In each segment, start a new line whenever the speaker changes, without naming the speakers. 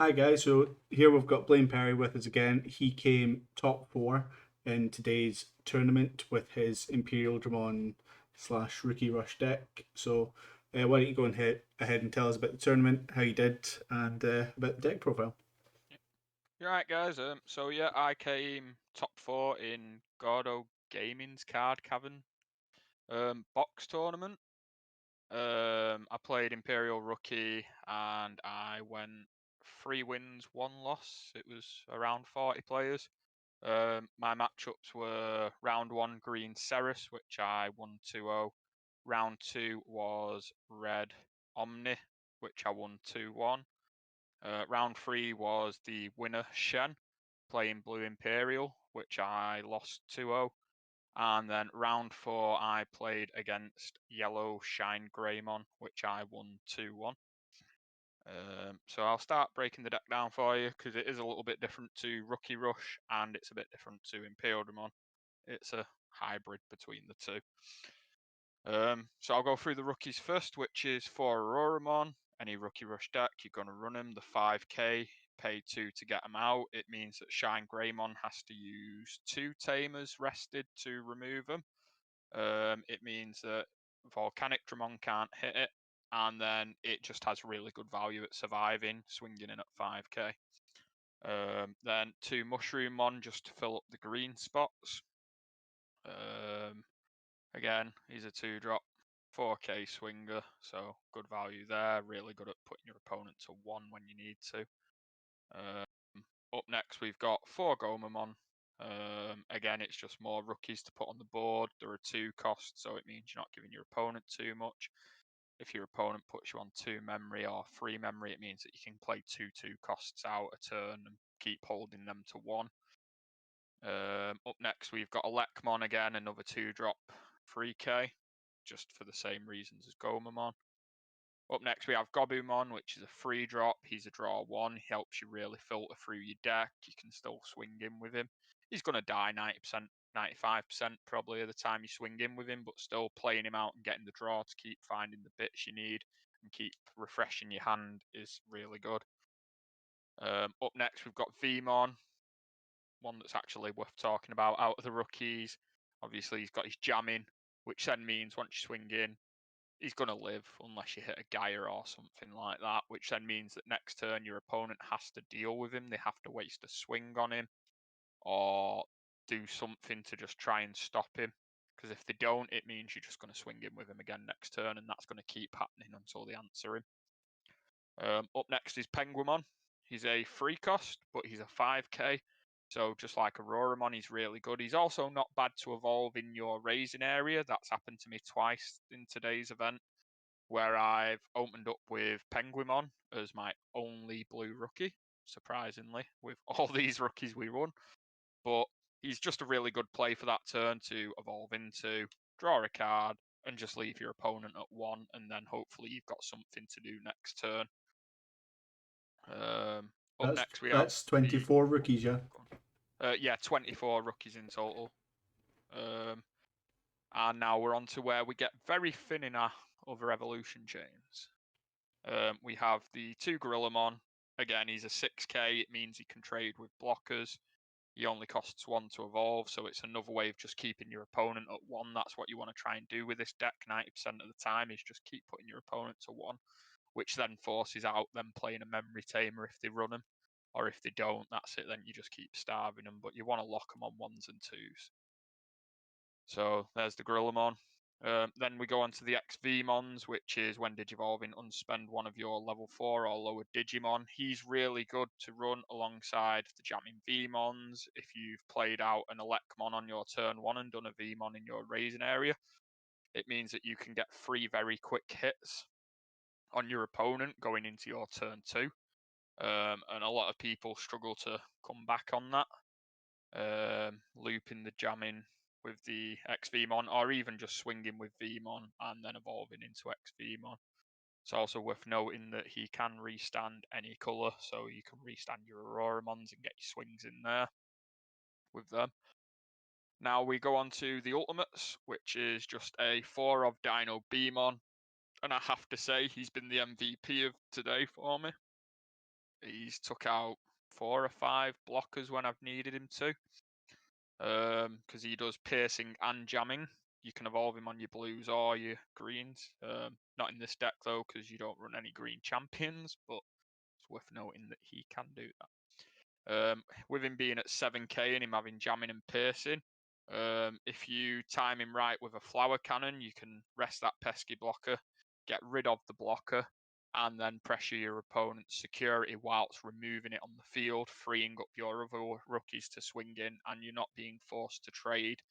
Hi guys, so here we've got Blaine with us again. He came top four in today's tournament with his Imperialdramon slash Rookie Rush deck. So why don't you go ahead and tell us about the tournament, how you did, and about the deck profile.
You're right, guys. So yeah, I came top four in Gordo Gaming's card cavern box tournament. I played Imperial Rookie and I went 3 wins, 1 loss. It was around 40 players. My matchups were round one green Ceres, which I won 2-0. Round two was red Omni, which I won 2-1. Round three was the winner Shen playing Blue Imperial, which I lost 2-0. And then round four, I played against Yellow Shine Greymon, which I won 2-1. So I'll start breaking the deck down for you because it is a little bit different to Rookie Rush and it's a bit different to Imperialdramon. It's a hybrid between the two. So I'll go through the rookies first, which is for Auroramon. Any Rookie Rush deck, you're going to run him the 5k, pay 2 to get him out. It means that Shine Greymon has to use 2 Tamers rested to remove him. It means that Volcanic Dramon can't hit it, and then it just has really good value at surviving, swinging in at 5k. Then 2 Mushroomon just to fill up the green spots. Again, he's a 2-drop, 4k swinger, so good value there. Really good at putting your opponent to 1 when you need to. Up next, we've got 4 Gomamon. Again, it's just more rookies to put on the board. There are 2 costs, so it means you're not giving your opponent too much. If your opponent puts you on 2 memory or 3 memory, it means that you can play 2 costs out a turn and keep holding them to 1. Up next, we've got Elecmon again, another 2-drop 3k, just for the same reasons as Gomamon. Up next, we have Gobumon, which is a 3-drop. He's a draw 1. He helps you really filter through your deck. You can still swing in with him. He's going to die 90%, 95% probably of the time you swing in with him, but still playing him out and getting the draw to keep finding the bits you need and keep refreshing your hand is really good. Up next, we've got Vmon, one that's actually worth talking about out of the rookies. Obviously, he's got his jamming, which then means once you swing in, he's going to live unless you hit a Gaia or something like that, which then means that next turn your opponent has to deal with him. They have to waste a swing on him or do something to just try and stop him. Because if they don't, it means you're just going to swing in with him again next turn, and that's going to keep happening until they answer him. Up next is Penguimon. He's a 3 cost, but he's a 5k. So just like Auroramon, he's really good. He's also not bad to evolve in your raising area. That's happened to me twice in today's event, where I've opened up with Penguimon as my only blue rookie, surprisingly, with all these rookies we run. But he's just a really good play for that turn to evolve into, draw a card, and just leave your opponent at 1, and then hopefully you've got something to do next turn. Up
That's
next, we have
that's
the
24 rookies, yeah.
yeah 24 rookies in total. And now we're on to where we get very thin in our other evolution chains. We have the 2 Gorillamon. Again, he's a 6k. It means he can trade with blockers. He only costs 1 to evolve, so it's another way of just keeping your opponent at 1. That's what you want to try and do with this deck 90% of the time, is just keep putting your opponent to 1, which then forces out them playing a memory tamer if they run them. Or if they don't, that's it, then you just keep starving them, but you want to lock them on 1s and 2s. So there's the Gorillamon. Then we go on to the XVmons, which is when Digivolving unspend one of your level 4 or lower Digimon. He's really good to run alongside the jamming Vmons. If you've played out an Elecmon on your turn 1 and done a Vmon in your raising area, it means that you can get 3 very quick hits on your opponent going into your turn 2. And a lot of people struggle to come back on that. Looping the jamming with the XVmon, or even just swinging with Vmon and then evolving into XVmon. It's also worth noting that he can restand any colour, so you can restand your Auroramons and get your swings in there with them. Now we go on to the Ultimates, which is just a 4 of Dino Beamon, and I have to say he's been the MVP of today for me. He's took out 4 or 5 blockers when I've needed him to. Because he does piercing and jamming. You can evolve him on your blues or your greens. Not in this deck though, because you don't run any green champions, but it's worth noting that he can do that. With him being at 7k and him having jamming and piercing, if you time him right with a flower cannon, you can rest that pesky blocker, get rid of the blocker, and then pressure your opponent's security whilst removing it on the field, freeing up your other rookies to swing in, and you're not being forced to trade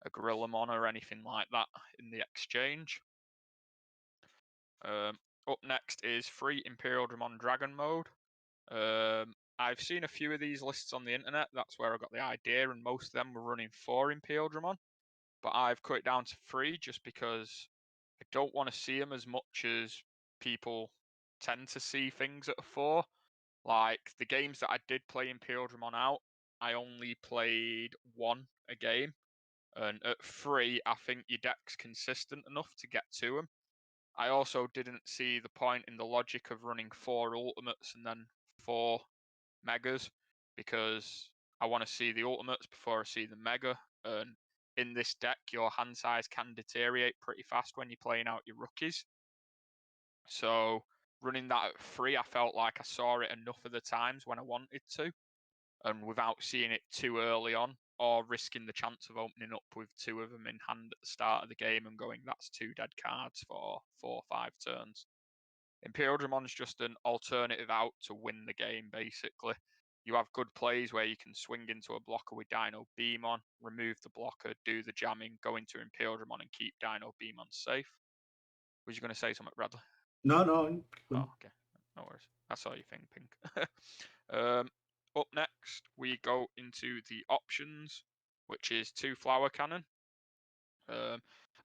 a Gorillamon or anything like that in the exchange. Up next is free Imperialdramon Dragon mode. I've seen a few of these lists on the internet. That's where I got the idea, and most of them were running 4 Imperialdramon. But I've cut it down to 3 just because I don't want to see them as much as people tend to see things at a 4. Like the games that I did play Imperialdramon out, I only played 1 a game. And at 3, I think your deck's consistent enough to get to them. I also didn't see the point in the logic of running 4 ultimates and then 4 megas, because I want to see the ultimates before I see the mega. And in this deck, your hand size can deteriorate pretty fast when you're playing out your rookies. So running that at 3, I felt like I saw it enough of the times when I wanted to, and without seeing it too early on or risking the chance of opening up with 2 of them in hand at the start of the game and going, that's 2 dead cards for 4 or 5 turns. Imperialdramon's just an alternative out to win the game, basically. You have good plays where you can swing into a blocker with Dino Beam on, remove the blocker, do the jamming, go into Imperialdramon and keep Dino Beam on safe. Was you going to say something, Bradley?
No.
Oh, okay. No worries. I saw you thing, Pink. Up next, we go into the options, which is 2 flower cannon. I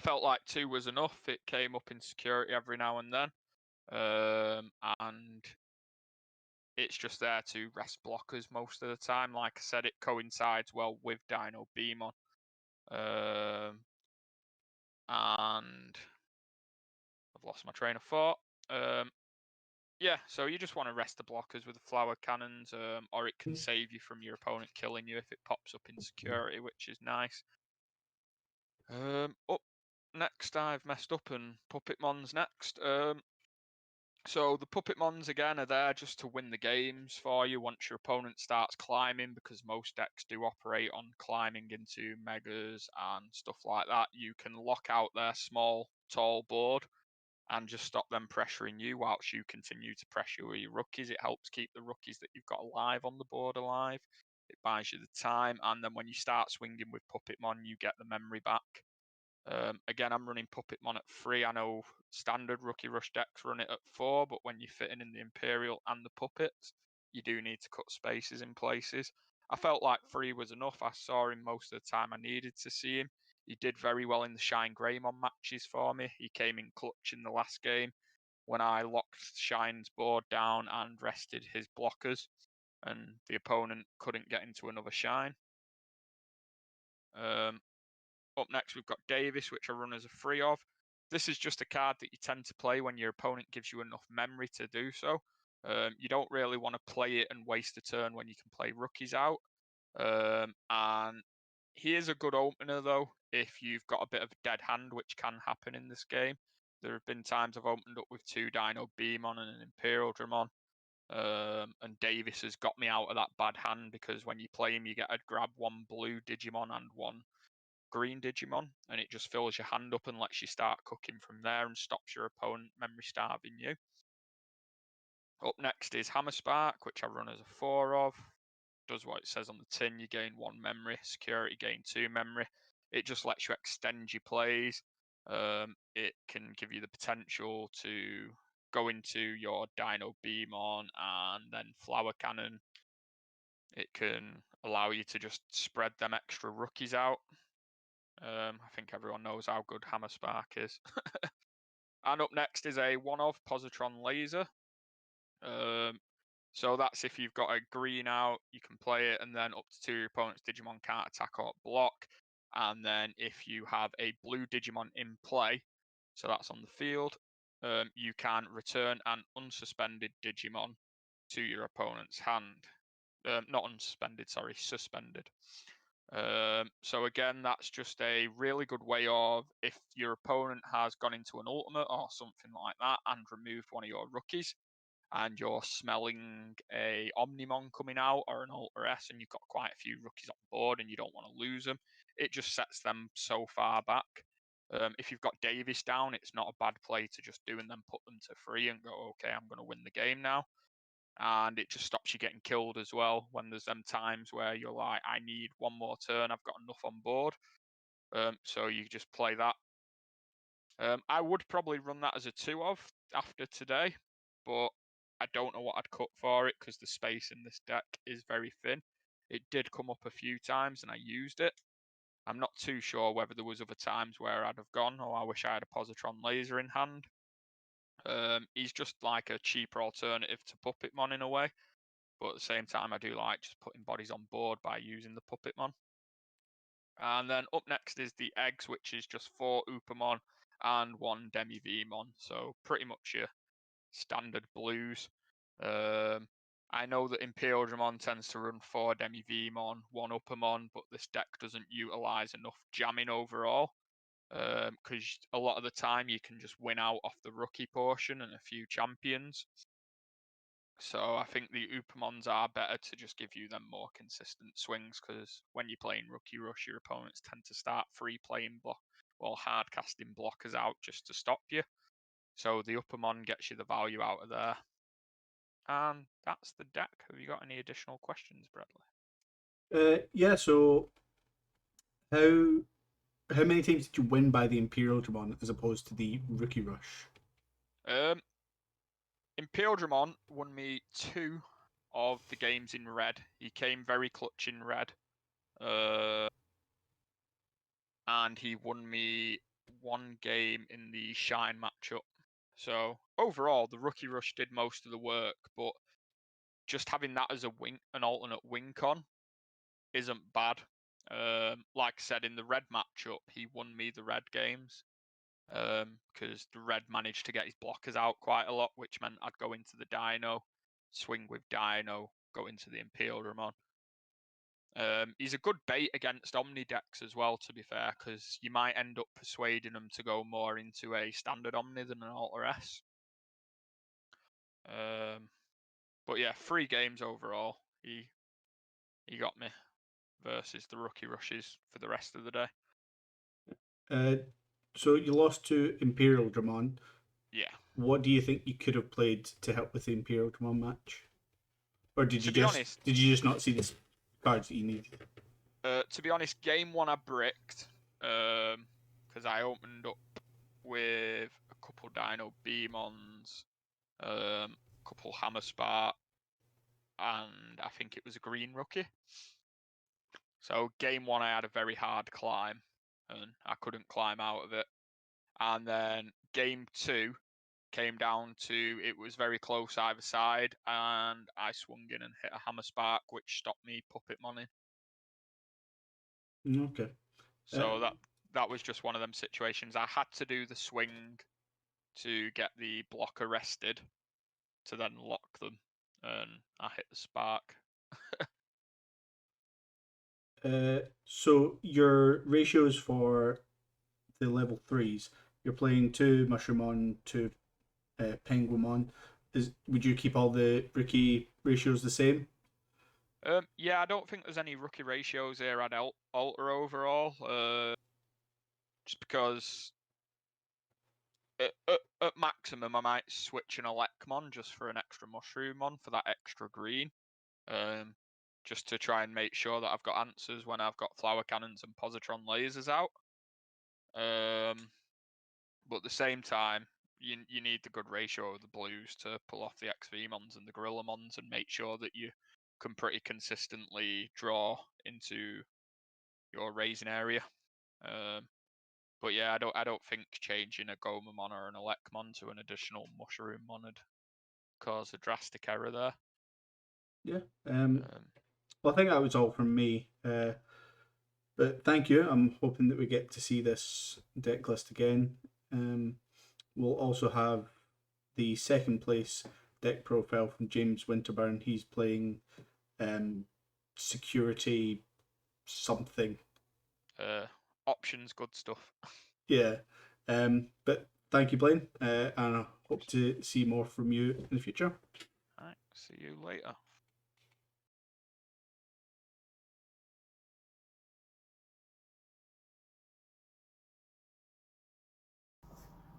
felt like 2 was enough. It came up in security every now and then. And it's just there to rest blockers most of the time. Like I said, it coincides well with Dino Beam on. And I've lost my train of thought. Yeah, so you just want to rest the blockers with the flower cannons, or it can save you from your opponent killing you if it pops up in security, which is nice. Up next, I've messed up, and Puppetmon's next. So the Puppetmons again are there just to win the games for you once your opponent starts climbing, because most decks do operate on climbing into megas and stuff like that. You can lock out their small, tall board and just stop them pressuring you whilst you continue to pressure with your rookies. It helps keep the rookies that you've got alive on the board alive. It buys you the time, and then when you start swinging with Puppetmon, you get the memory back. Again, I'm running Puppetmon at 3. I know standard Rookie Rush decks run it at 4, but when you're fitting in the Imperial and the Puppets, you do need to cut spaces in places. I felt like 3 was enough. I saw him most of the time I needed to see him. He did very well in the Shine Greymon matches for me. He came in clutch in the last game when I locked Shine's board down and rested his blockers, and the opponent couldn't get into another Shine. Up next, we've got Davis, which I run as a 3 of. This is just a card that you tend to play when your opponent gives you enough memory to do so. You don't really want to play it and waste a turn when you can play rookies out. And he is a good opener, though, if you've got a bit of a dead hand, which can happen in this game. There have been times I've opened up with 2 Dino Beamon and an Imperialdramon. And Davis has got me out of that bad hand, because when you play him, you get to grab 1 blue Digimon and 1 green Digimon, and it just fills your hand up and lets you start cooking from there and stops your opponent memory starving you. Up next is Hammer Spark, which I run as a 4 of. Does what it says on the tin. You gain 1 memory, security gain 2 memory. It just lets you extend your plays. It can give you the potential to go into your Dino Beamon and then Flower Cannon. It can allow you to just spread them extra rookies out. I think everyone knows how good Hammer Spark is. And up next is a 1 of Positron Laser. So that's if you've got a green out, you can play it, and then up to 2 your opponent's Digimon can't attack or block. And then if you have a blue Digimon in play, so that's on the field, you can return an unsuspended Digimon to your opponent's hand. Not unsuspended, sorry, suspended. So again, that's just a really good way of, if your opponent has gone into an ultimate or something like that and removed one of your rookies, and you're smelling a Omnimon coming out or an Ultra S, and you've got quite a few rookies on board and you don't want to lose them, it just sets them so far back. If you've got Davis down, it's not a bad play to just do and then put them to free and go, okay, I'm going to win the game now. And it just stops you getting killed as well when there's them times where you're like, I need one more turn, I've got enough on board. So you just play that. I would probably run that as a 2-of after today, but I don't know what I'd cut for it because the space in this deck is very thin. It did come up a few times and I used it. I'm not too sure whether there was other times where I'd have gone, oh, I wish I had a Positron Laser in hand. He's just like a cheaper alternative to Puppetmon in a way, but at the same time I do like just putting bodies on board by using the Puppetmon. And then up next is the eggs, which is just 4 Upamon and 1 Demi-Vmon, so pretty much your standard blues. I know that Imperialdramon tends to run 4 Demi-Vmon, 1 Upamon, but this deck doesn't utilise enough jamming overall, because a lot of the time you can just win out off the rookie portion and a few champions. So I think the Upamons are better to just give you them more consistent swings, because when you're playing Rookie Rush, your opponents tend to start free playing hard casting blockers out just to stop you. So the Upamon gets you the value out of there. And that's the deck. Have you got any additional questions, Bradley?
Yeah. So how many times did you win by the Imperialdramon as opposed to the Rookie Rush?
Imperialdramon won me 2 of the games in red. He came very clutch in red. And he won me 1 game in the Shine matchup. So overall, the Rookie Rush did most of the work, but just having that as an alternate win con isn't bad. Like I said, in the red matchup, he won me the red games because the red managed to get his blockers out quite a lot, which meant I'd go into the Dino, swing with Dino, go into the Imperialdramon. He's a good bait against Omni decks as well, to be fair, because you might end up persuading them to go more into a standard Omni than an Ultra S. But yeah, 3 games overall. He got me versus the Rookie Rushes for the rest of the day.
So you lost to Imperialdramon.
Yeah.
What do you think you could have played to help with the Imperialdramon match? Or did you just not see the cards that you needed?
To be honest, game 1 I bricked because I opened up with a couple Dino Beamons, a couple Hammer Spark, and I think it was a green rookie. So game 1 I had a very hard climb and I couldn't climb out of it. And then game 2 came down to, it was very close either side, and I swung in and hit a Hammer Spark, which stopped me Puppetmoning.
Okay.
So that was just one of them situations. I had to do the swing to get the block arrested to then lock them, and I hit the spark.
So your ratios for the level 3s, you're playing 2 Mushroomon, 2 Penguinmon. Would you keep all the rookie ratios the same?
Yeah, I don't think there's any rookie ratios here I'd alter overall. Just because at maximum I might switch an Elecmon just for an extra Mushroomon for that extra green. Just to try and make sure that I've got answers when I've got Flower Cannons and Positron Lasers out. But at the same time, you need the good ratio of the blues to pull off the XVmons and the Gorillamons and make sure that you can pretty consistently draw into your raising area. But yeah, I don't think changing a Gomamon or an Elecmon to an additional Mushroomon would cause a drastic error there.
Yeah. Well, I think that was all from me. But thank you. I'm hoping that we get to see this deck list again. We'll also have the second place deck profile from James Winterburn. He's playing security something.
Options, good stuff.
Yeah. But thank you, Blaine, and I hope to see more from you in the future.
Alright, see you later.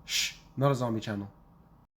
Shh, not a zombie channel.